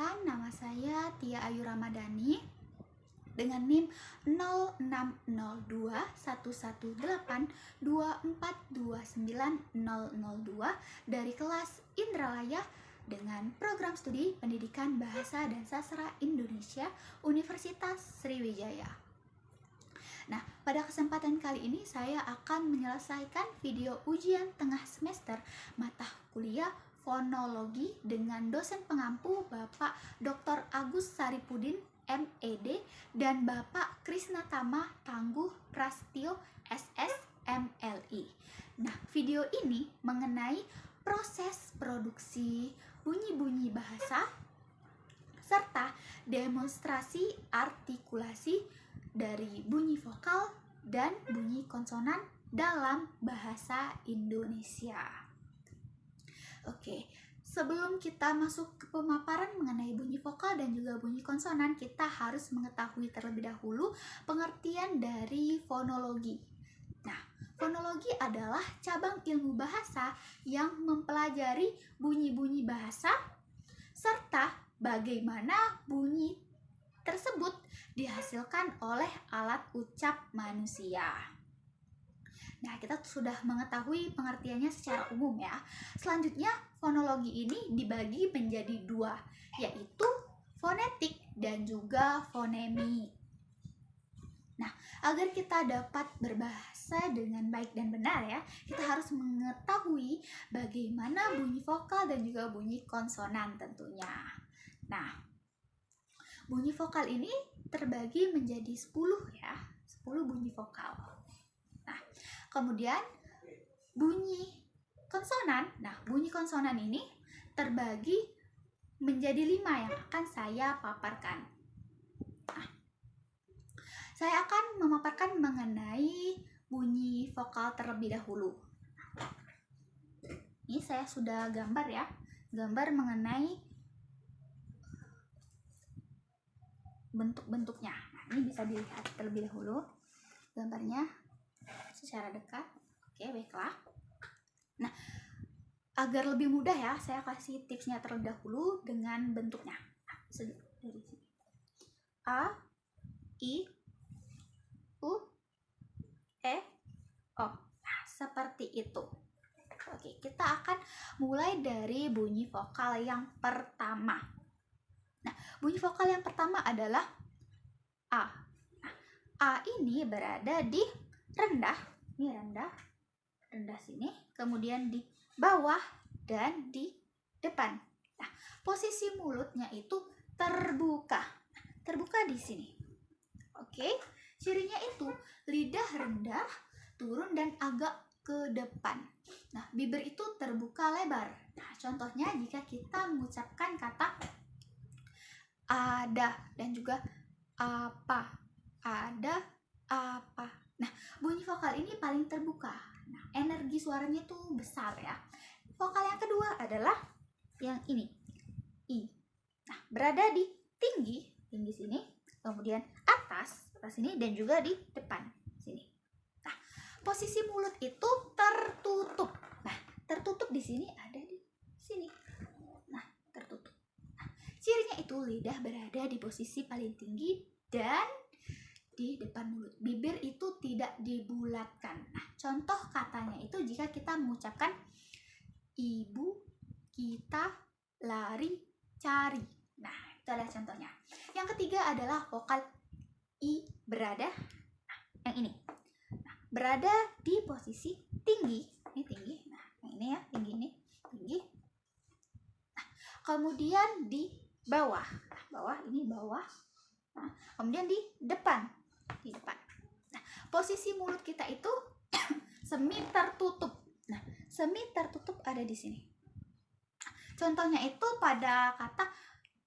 Perkenalkan, nama saya Tia Ayu Ramadhani dengan NIM 06021182429002 dari kelas Indralaya dengan program studi Pendidikan Bahasa dan Sastra Indonesia Universitas Sriwijaya. Nah, pada kesempatan kali ini saya akan menyelesaikan video ujian tengah semester mata kuliah fonologi dengan dosen pengampu Bapak Dr. Agus Saripudin MED dan Bapak Krisnatama Tangguh Prastyo SSMLI. Nah, video ini mengenai proses produksi bunyi-bunyi bahasa serta demonstrasi artikulasi dari bunyi vokal dan bunyi konsonan dalam bahasa Indonesia. Oke, sebelum kita masuk ke pemaparan mengenai bunyi vokal dan juga bunyi konsonan, kita harus mengetahui terlebih dahulu pengertian dari fonologi. Nah, fonologi adalah cabang ilmu bahasa yang mempelajari bunyi-bunyi bahasa serta bagaimana bunyi tersebut dihasilkan oleh alat ucap manusia. Nah, kita sudah mengetahui pengertiannya secara umum ya. Selanjutnya, fonologi ini dibagi menjadi dua, yaitu fonetik dan juga fonemik. Nah, agar kita dapat berbahasa dengan baik dan benar ya, kita harus mengetahui bagaimana bunyi vokal dan juga bunyi konsonan tentunya. Nah, bunyi vokal ini terbagi menjadi 10 ya, 10 bunyi vokal. Nah, kemudian bunyi konsonan. Nah, bunyi konsonan ini terbagi menjadi 5 yang akan saya paparkan. Nah, saya akan memaparkan mengenai bunyi vokal terlebih dahulu. Ini saya sudah gambar ya, gambar mengenai bentuk-bentuknya. Nah, ini bisa dilihat terlebih dahulu gambarnya secara dekat. Oke, baiklah. Nah, agar lebih mudah ya, saya kasih tipsnya terlebih dahulu dengan bentuknya. Nah, dari sini. A, I, U, E, O. Nah, seperti itu. Oke, kita akan mulai dari bunyi vokal yang pertama. Nah, bunyi vokal yang pertama adalah A. Nah, A ini berada di rendah, ini rendah sini, kemudian di bawah dan di depan. Nah, posisi mulutnya itu terbuka di sini. Oke, cirinya itu lidah rendah, turun dan agak ke depan. Nah, bibir itu terbuka lebar. Nah, contohnya jika kita mengucapkan kata ada dan juga apa, ada, apa. Nah, bunyi vokal ini paling terbuka. Nah, energi suaranya tuh besar ya. Vokal yang kedua adalah yang ini, I. Nah, berada di tinggi sini, kemudian atas sini dan juga di depan sini. Nah, posisi mulut itu tertutup. Nah, tertutup di sini ada di sini. Nah, tertutup. Nah, cirinya itu lidah berada di posisi paling tinggi dan di depan mulut. Bibir itu tidak dibulatkan. Nah, contoh katanya itu jika kita mengucapkan ibu kita lari cari. Nah, itu adalah contohnya. Yang ketiga adalah vokal I berada, nah, yang ini. Nah, berada di posisi tinggi. Ini tinggi. Nah, yang ini ya, tinggi ini, tinggi. Nah, kemudian di bawah. Nah, bawah ini bawah. Nah, kemudian di depan. Nah, posisi mulut kita itu semi tertutup. Nah, semi tertutup ada di sini. Contohnya itu pada kata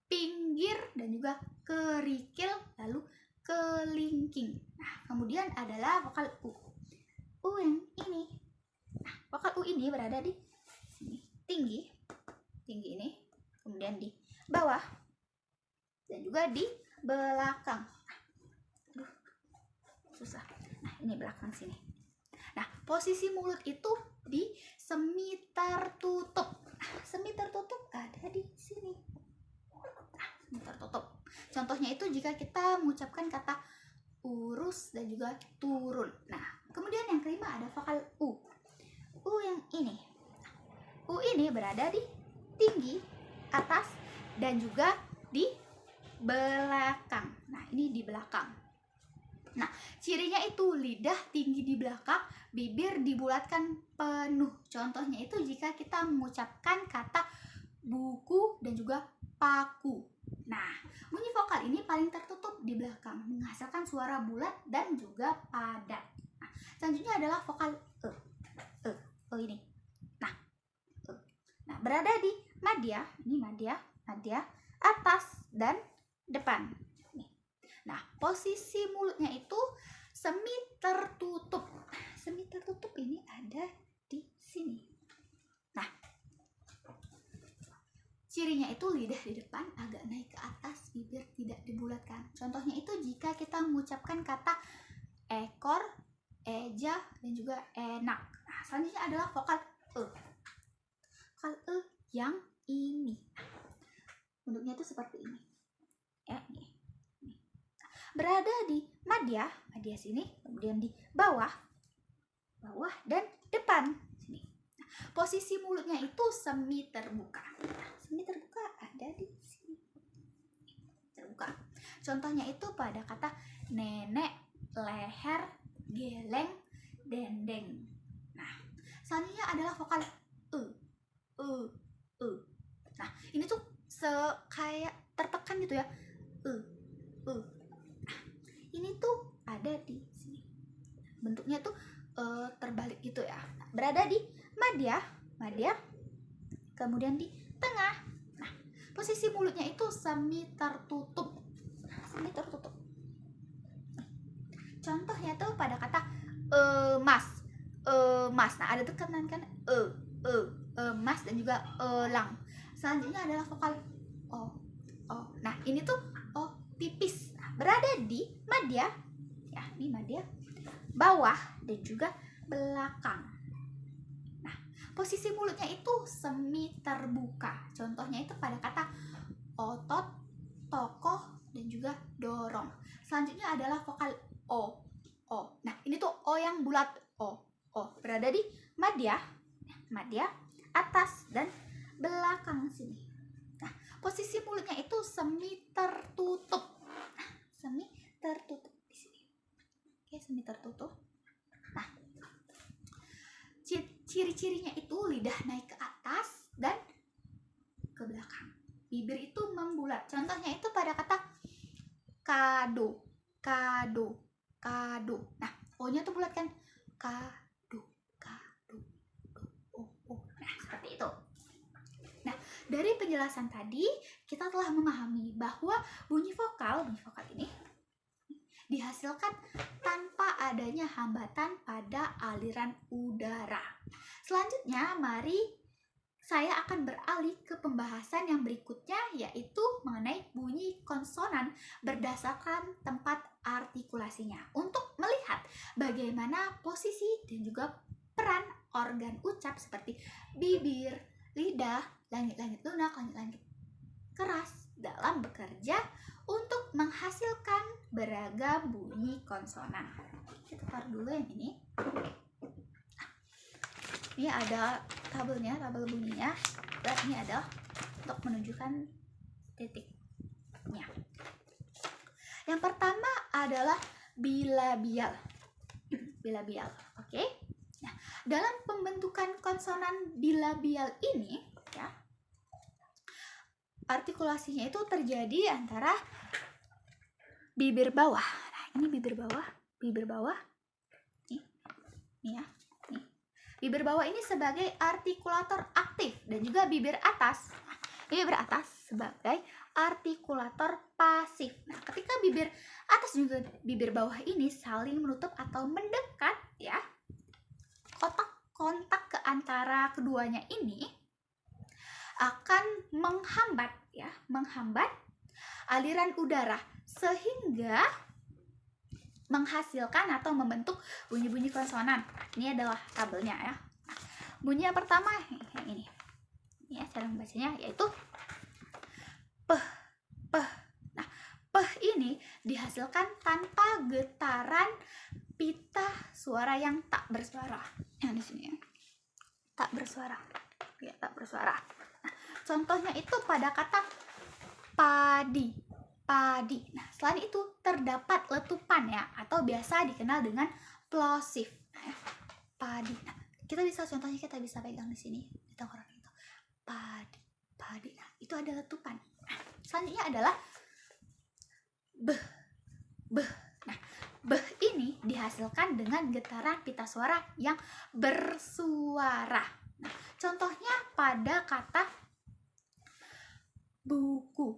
pinggir dan juga kerikil lalu kelingking. Nah, kemudian adalah vokal U. U yang ini. Nah, vokal U ini berada di sini, tinggi ini, kemudian di bawah dan juga di belakang. Aduh, susah. Nah, ini belakang sini. Nah, posisi mulut itu di semi tertutup. Nah, semi tertutup ada di sini. Nah, semi tertutup. Contohnya itu jika kita mengucapkan kata urus dan juga turun. Nah, kemudian yang kelima ada vokal U. U yang ini. U ini berada di tinggi, atas, dan juga di belakang. Nah, ini di belakang. Nah, cirinya itu lidah tinggi di belakang, bibir dibulatkan penuh. Contohnya itu jika kita mengucapkan kata buku dan juga paku. Nah, bunyi vokal ini paling tertutup di belakang, menghasilkan suara bulat dan juga padat. Nah, selanjutnya adalah vokal E. Ini. Nah, berada di madya, ini madya, atas dan depan. Nah, posisi mulutnya itu semi tertutup. Semi tertutup ini ada di sini. Nah, cirinya itu lidah di depan agak naik ke atas, bibir tidak dibulatkan. Contohnya itu jika kita mengucapkan kata ekor, eja, dan juga enak. Nah, selanjutnya adalah vokal E. Vokal E yang ini. Bentuknya itu seperti ini. Ya, ini. Berada di madya sini, kemudian di bawah dan depan sini. Nah, posisi mulutnya itu semi terbuka. Nah, semi terbuka ada di sini. Terbuka. Contohnya itu pada kata nenek, leher, geleng, dendeng. Nah, selanjutnya adalah vokal Nah, ini tuh kayak tertekan gitu ya. Nah, ini tuh ada di sini. Bentuknya tuh terbalik gitu ya. Nah, berada di madya, kemudian di tengah. Nah, posisi mulutnya itu semi tertutup. Contohnya tuh pada kata emas. Nah, ada tekanan kan emas dan juga elang. Selanjutnya adalah vokal O. Nah, ini tuh O tipis. Nah, berada di madya, ya, di madya, bawah dan juga belakang. Nah, posisi mulutnya itu semi terbuka. Contohnya itu pada kata otot, tokoh, dan juga dorong. Selanjutnya adalah vokal O. Nah, ini tuh O yang bulat, O. Berada di madya, atas dan belakang sini. Nah, posisi mulutnya itu semi tertutup. Di sini. Oke, semi tertutup. Nah, ciri-cirinya itu lidah naik ke atas dan ke belakang. Bibir itu membulat. Contohnya itu pada kata kado. Nah, O-nya tuh bulat kan? Kado. Nah, seperti itu. Nah, dari penjelasan tadi kita telah memahami bahwa bunyi vokal ini dihasilkan tanpa adanya hambatan pada aliran udara. Selanjutnya, mari saya akan beralih ke pembahasan yang berikutnya, yaitu mengenai bunyi konsonan berdasarkan tempat artikulasinya, untuk melihat bagaimana posisi dan juga peran organ ucap seperti bibir, lidah, langit-langit lunak, langit-langit keras dalam bekerja untuk menghasilkan beragam bunyi konsonan. Kita taruh dulu yang ini. Ini ada tabelnya, tabel bunyinya. Dan ini adalah untuk menunjukkan titiknya. Yang pertama adalah bilabial. Oke. Nah, dalam pembentukan konsonan bilabial ini, ya, artikulasinya itu terjadi antara bibir bawah. Nah, ini bibir bawah. Nih ya. Bibir bawah ini sebagai artikulator aktif dan juga bibir atas. Bibir atas sebagai artikulator pasif. Nah, ketika bibir atas juga bibir bawah ini saling menutup atau mendekat, ya, kontak ke antara keduanya ini akan menghambat aliran udara sehingga menghasilkan atau membentuk bunyi-bunyi konsonan. Ini adalah tabelnya, ya. Bunyi yang pertama yang ini. Ya, cara membacanya yaitu p, peh. Nah, peh ini dihasilkan tanpa getaran pita suara yang tak bersuara. Yang di sini ya. Tak bersuara. Ya, tak bersuara. Nah, contohnya itu pada kata padi. Padi. Nah, selain itu terdapat letupan ya, atau biasa dikenal dengan plosif. Nah, ya, padi. Nah, kita bisa contohnya kita bisa pegang di sini di tenggorokan itu. Padi, padi. Nah, itu ada letupan. Nah, selanjutnya adalah beh, beh. Nah, beh ini dihasilkan dengan getaran pita suara yang bersuara. Nah, contohnya pada kata buku,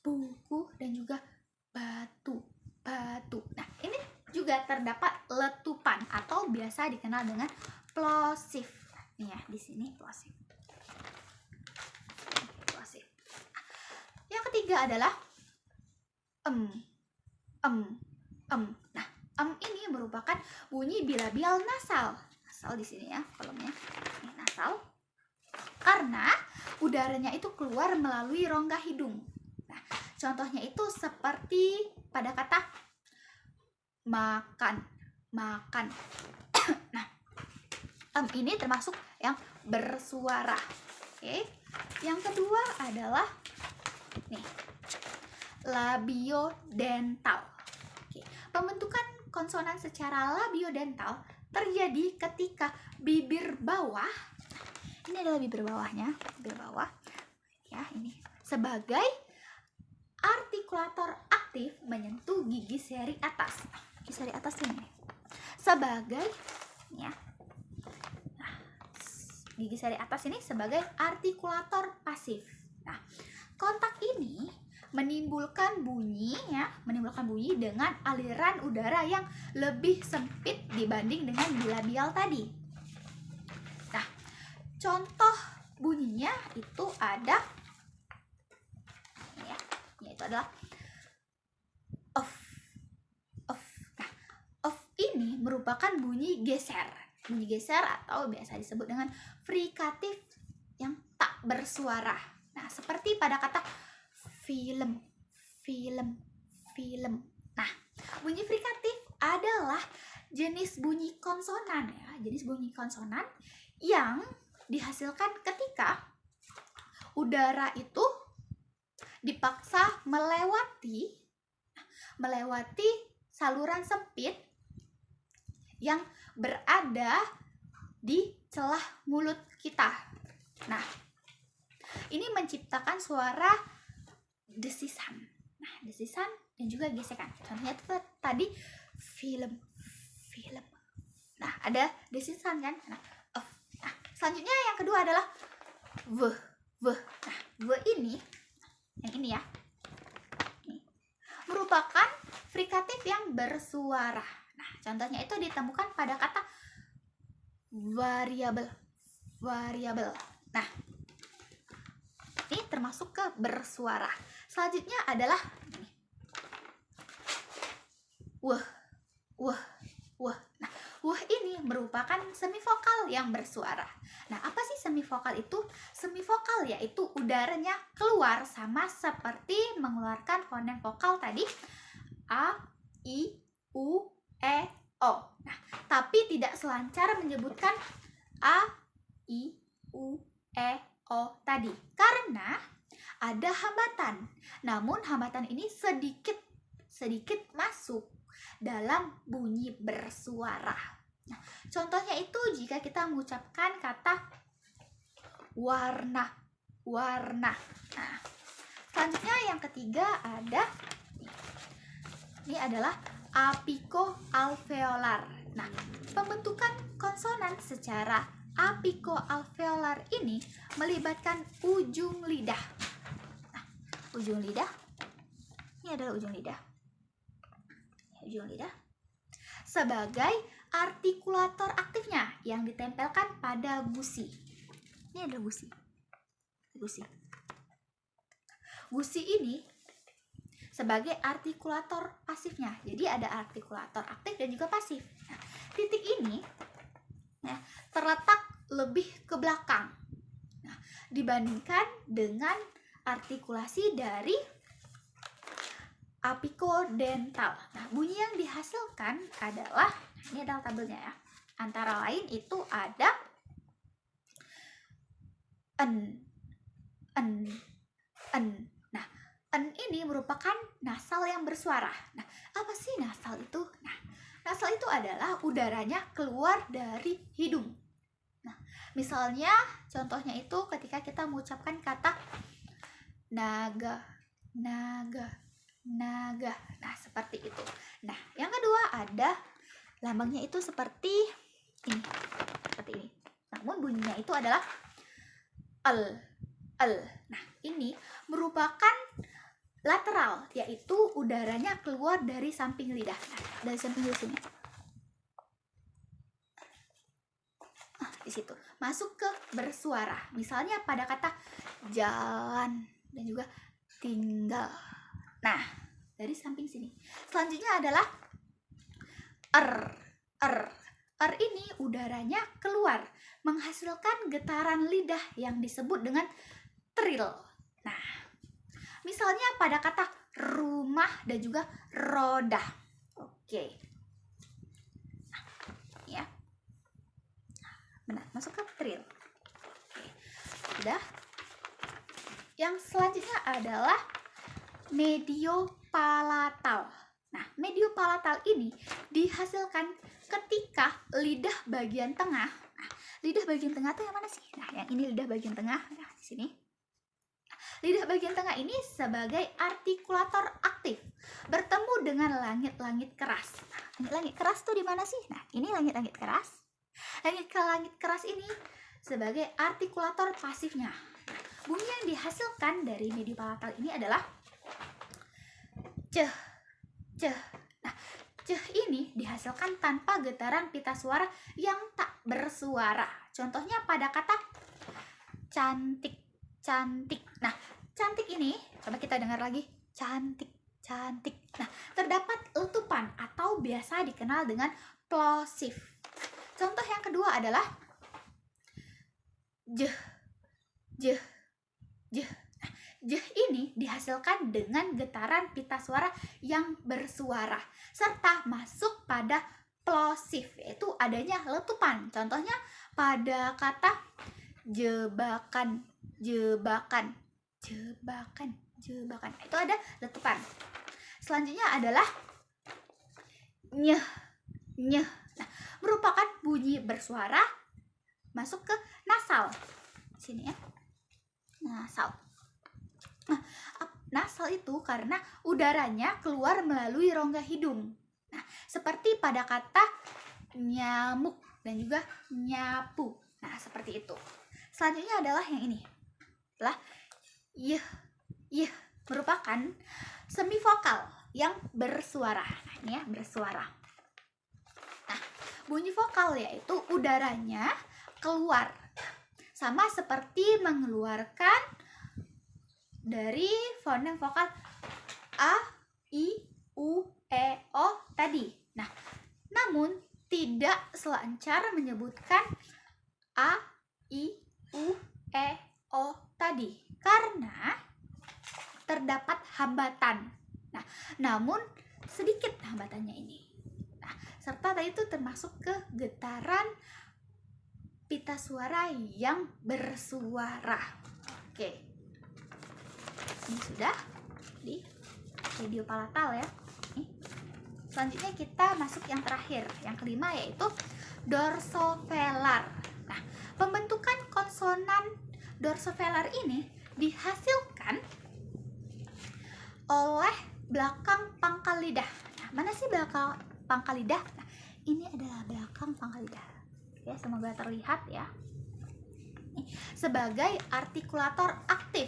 buku, dan juga batu, batu. Nah, ini juga terdapat letupan atau biasa dikenal dengan plosif. Nih ya, di sini plosif. Plosif. Yang ketiga adalah em. Nah, ini merupakan bunyi bilabial nasal. Nasal di sini ya, kolomnya. Ini nasal. Karena udaranya itu keluar melalui rongga hidung. Nah, contohnya itu seperti pada kata makan, makan. Nah, ini termasuk yang bersuara. Oke. Yang kedua adalah nih, labiodental. Oke. Pembentukan konsonan secara labiodental terjadi ketika bibir bawah, ini adalah bibir bawahnya, bibir bawah ya, ini sebagai artikulator aktif menyentuh gigi seri atas. Gigi seri atas ini sebagai ya, nah, gigi seri atas ini sebagai artikulator pasif. Nah, kontak ini menimbulkan bunyi ya, menimbulkan bunyi dengan aliran udara yang lebih sempit dibanding dengan bilabial tadi. Nah, contoh bunyinya itu ada ya, yaitu adalah of, of. Nah, of ini merupakan bunyi geser, bunyi geser atau biasa disebut dengan frikatif yang tak bersuara. Nah, seperti pada kata film, film, film. Nah, bunyi frikatif adalah jenis bunyi konsonan ya, jenis bunyi konsonan yang dihasilkan ketika udara itu dipaksa melewati saluran sempit yang berada di celah mulut kita. Nah, ini menciptakan suara desisan. Nah, desisan dan juga gesekan. Contohnya itu tadi film, film. Nah, ada desisan kan? Nah, selanjutnya yang kedua adalah v. Nah, v ini, yang ini ya, ini merupakan frikatif yang bersuara. Nah, contohnya itu ditemukan pada kata variabel, variabel. Nah, ini termasuk ke bersuara. Selanjutnya adalah ini, wah. Nah, wah ini merupakan semivokal yang bersuara. Nah, apa sih semivokal itu? Semivokal yaitu udaranya keluar sama seperti mengeluarkan fonem vokal tadi a, i, u, e, o. Nah, tapi tidak selancar menyebutkan a, i, u, e, o tadi karena ada hambatan. Namun hambatan ini sedikit masuk dalam bunyi bersuara. Nah, contohnya itu jika kita mengucapkan kata warna, warna. Nah, selanjutnya yang ketiga ada ini adalah apikoalveolar. Nah, pembentukan konsonan secara apikoalveolar ini melibatkan ujung lidah. Nah, ujung lidah. Ini adalah ujung lidah. Ujung lidah sebagai artikulator aktifnya yang ditempelkan pada gusi. Ini adalah gusi. Gusi ini sebagai artikulator pasifnya. Jadi ada artikulator aktif dan juga pasif. Nah, titik ini ya, terletak lebih ke belakang. Nah, dibandingkan dengan artikulasi dari apikodental. Nah, bunyi yang dihasilkan adalah, ini adalah tabelnya ya. Antara lain itu ada en. Nah, en ini merupakan nasal yang bersuara. Nah, apa sih nasal itu? Nah, nasal itu adalah udaranya keluar dari hidung. Nah, misalnya contohnya itu ketika kita mengucapkan kata naga. Nah, seperti itu. Nah, yang kedua ada lambangnya itu seperti ini. Seperti ini. Namun bunyinya itu adalah el. Nah, ini merupakan lateral, yaitu udaranya keluar dari samping lidah. Nah, dari samping lidah sini. Di situ. Masuk ke bersuara. Misalnya pada kata jalan dan juga tinggal. Nah, dari samping sini. Selanjutnya adalah er ini udaranya keluar, menghasilkan getaran lidah yang disebut dengan tril. Nah, misalnya pada kata rumah dan juga roda. Oke. Nah, ya. Benar, masuk ke tril. Oke. Udah. Yang selanjutnya adalah mediopalatal. Nah, mediopalatal ini dihasilkan ketika lidah bagian tengah. Nah, lidah bagian tengah itu yang mana sih? Nah, yang ini lidah bagian tengah. Nah, di sini. Lidah bagian tengah ini sebagai artikulator aktif bertemu dengan langit-langit keras. Nah, langit-langit keras tuh di mana sih? Nah, ini langit-langit keras. Langit keras ini sebagai artikulator pasifnya. Nah, bunyi yang dihasilkan dari mediopalatal ini adalah ceh. Nah, ceh ini dihasilkan tanpa getaran pita suara yang tak bersuara. Contohnya pada kata cantik. Nah, cantik ini, coba kita dengar lagi. Cantik. Nah, terdapat letupan atau biasa dikenal dengan plosif. Contoh yang kedua adalah jeh. Nah, jeh ini dihasilkan dengan getaran pita suara yang bersuara serta masuk pada plosif, yaitu adanya letupan. Contohnya pada kata jebakan. Itu ada letupan. Selanjutnya adalah nyeh. Nah, merupakan bunyi bersuara masuk ke nasal. Sini ya. Nasal. Nah, nasal itu karena udaranya keluar melalui rongga hidung. Nah, seperti pada kata nyamuk dan juga nyapu. Nah, seperti itu. Selanjutnya adalah yang ini. Adalah yeh. Merupakan semi vokal yang bersuara. Nah, ini ya, bersuara. Nah, bunyi vokal yaitu udaranya keluar. Sama seperti mengeluarkan dari fonem vokal a, i, u, e, o tadi. Nah, namun tidak selancar menyebutkan a, i, u, e, o tadi karena terdapat hambatan. Nah, namun sedikit hambatannya ini. Nah, serta tadi itu termasuk ke getaran pita suara yang bersuara. Oke. Ini sudah di mediopalatal ya. Nih. Selanjutnya kita masuk yang terakhir, yang kelima, yaitu dorsovelar. Nah, pembentukan konsonan dorsovelar ini dihasilkan oleh belakang pangkal lidah. Nah, mana sih belakang pangkal lidah? Nah, ini adalah belakang pangkal lidah. Ya, semoga terlihat ya. Ini sebagai artikulator aktif.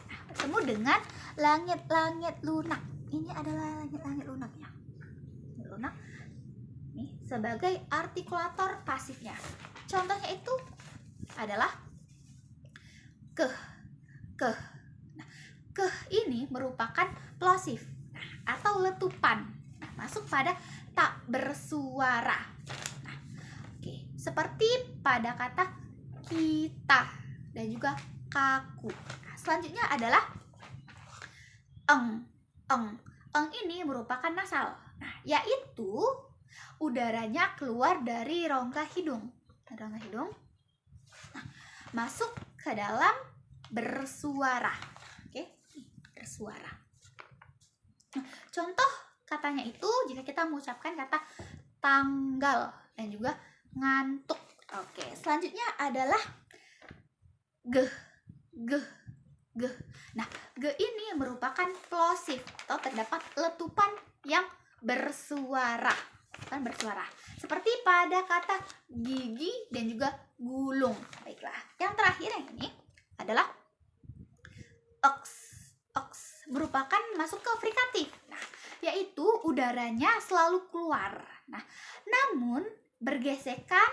Nah, bertemu dengan langit-langit lunak. Ini adalah langit-langit lunak ya. Lunak. Nih, sebagai artikulator pasifnya. Contohnya itu adalah keh. Nah, keh ini merupakan plosif atau letupan. Nah, masuk pada tak bersuara. Nah, oke, seperti pada kata kita dan juga kaku. Nah, selanjutnya adalah eng. eng ini merupakan nasal. Nah, yaitu udaranya keluar dari rongga hidung. Nah, masuk ke dalam bersuara. Oke, bersuara. Nah, contoh katanya itu jika kita mengucapkan kata tanggal dan juga ngantuk. Oke, selanjutnya adalah geh. Nah, ge ini merupakan plosif atau terdapat letupan yang bersuara. Seperti pada kata gigi dan juga gulung. Baiklah, yang terakhir yang ini adalah oks. Merupakan masuk ke frikatif. Nah, yaitu udaranya selalu keluar. Nah, namun bergesekan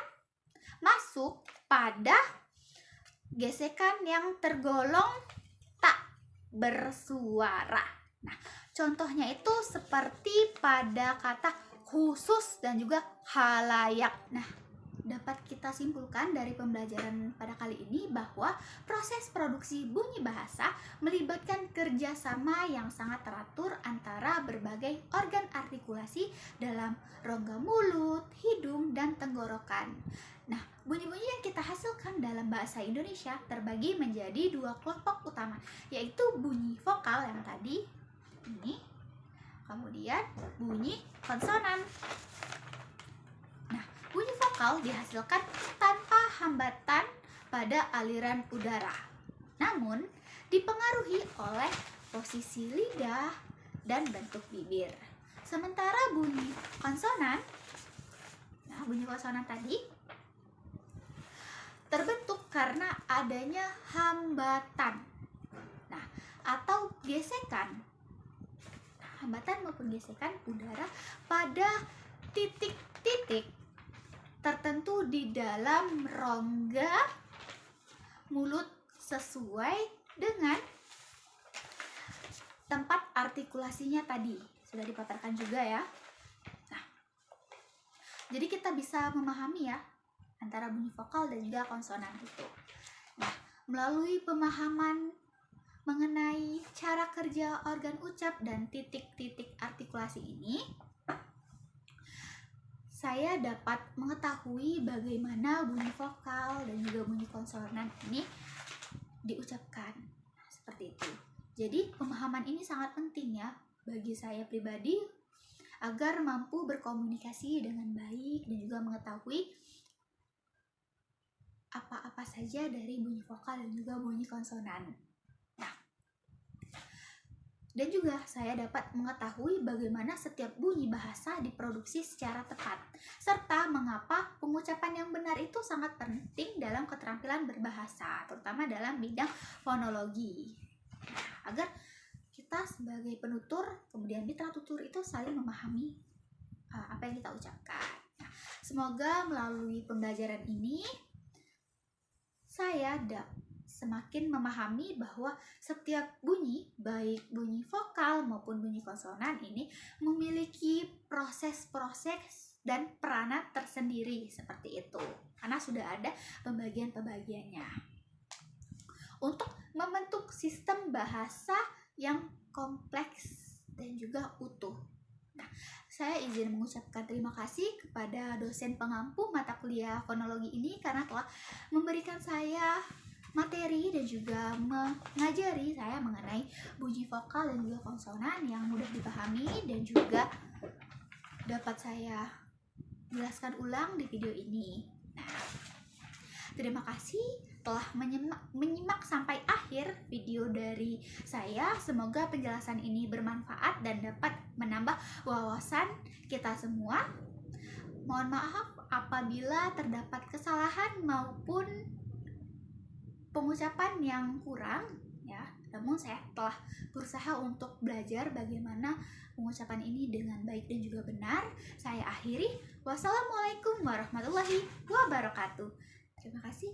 masuk pada gesekan yang tergolong tak bersuara. Nah, contohnya itu seperti pada kata khusus dan juga halayak. Nah, dapat kita simpulkan dari pembelajaran pada kali ini bahwa proses produksi bunyi bahasa melibatkan kerjasama yang sangat teratur antara berbagai organ artikulasi dalam rongga mulut, hidung, dan tenggorokan. Nah, bunyi-bunyi yang kita hasilkan dalam bahasa Indonesia terbagi menjadi dua kelompok utama, yaitu bunyi vokal yang tadi ini, kemudian bunyi konsonan. Nah, bunyi vokal dihasilkan tanpa hambatan pada aliran udara, namun dipengaruhi oleh posisi lidah dan bentuk bibir. Sementara bunyi konsonan, tadi terbentuk karena adanya hambatan, atau gesekan. Hambatan maupun gesekan udara pada titik-titik tertentu di dalam rongga mulut sesuai dengan tempat artikulasinya tadi. Sudah dipaparkan juga ya. Nah, jadi kita bisa memahami ya antara bunyi vokal dan juga konsonan itu. Nah, melalui pemahaman mengenai cara kerja organ ucap dan titik-titik artikulasi ini, saya dapat mengetahui bagaimana bunyi vokal dan juga bunyi konsonan ini diucapkan. Seperti itu. Jadi, pemahaman ini sangat penting ya bagi saya pribadi agar mampu berkomunikasi dengan baik dan juga mengetahui apa-apa saja dari bunyi vokal dan juga bunyi konsonan. Dan juga saya dapat mengetahui bagaimana setiap bunyi bahasa diproduksi secara tepat, serta mengapa pengucapan yang benar itu sangat penting dalam keterampilan berbahasa, terutama dalam bidang fonologi. Agar kita sebagai penutur, kemudian mitra tutur itu saling memahami apa yang kita ucapkan. Semoga melalui pembelajaran ini, saya semakin memahami bahwa setiap bunyi, baik bunyi vokal maupun bunyi konsonan ini memiliki proses-proses dan peranan tersendiri seperti itu. Karena sudah ada pembagian-pembagiannya. Untuk membentuk sistem bahasa yang kompleks dan juga utuh. Nah, saya izin mengucapkan terima kasih kepada dosen pengampu mata kuliah fonologi ini karena telah memberikan saya materi dan juga mengajari saya mengenai bunyi vokal dan juga konsonan yang mudah dipahami dan juga dapat saya jelaskan ulang di video ini. Nah, terima kasih telah menyimak sampai akhir video dari saya. Semoga penjelasan ini bermanfaat dan dapat menambah wawasan kita semua. Mohon maaf apabila terdapat kesalahan maupun pengucapan yang kurang ya, namun saya telah berusaha untuk belajar bagaimana pengucapan ini dengan baik dan juga benar. Saya akhiri. Wassalamualaikum warahmatullahi wabarakatuh. Terima kasih.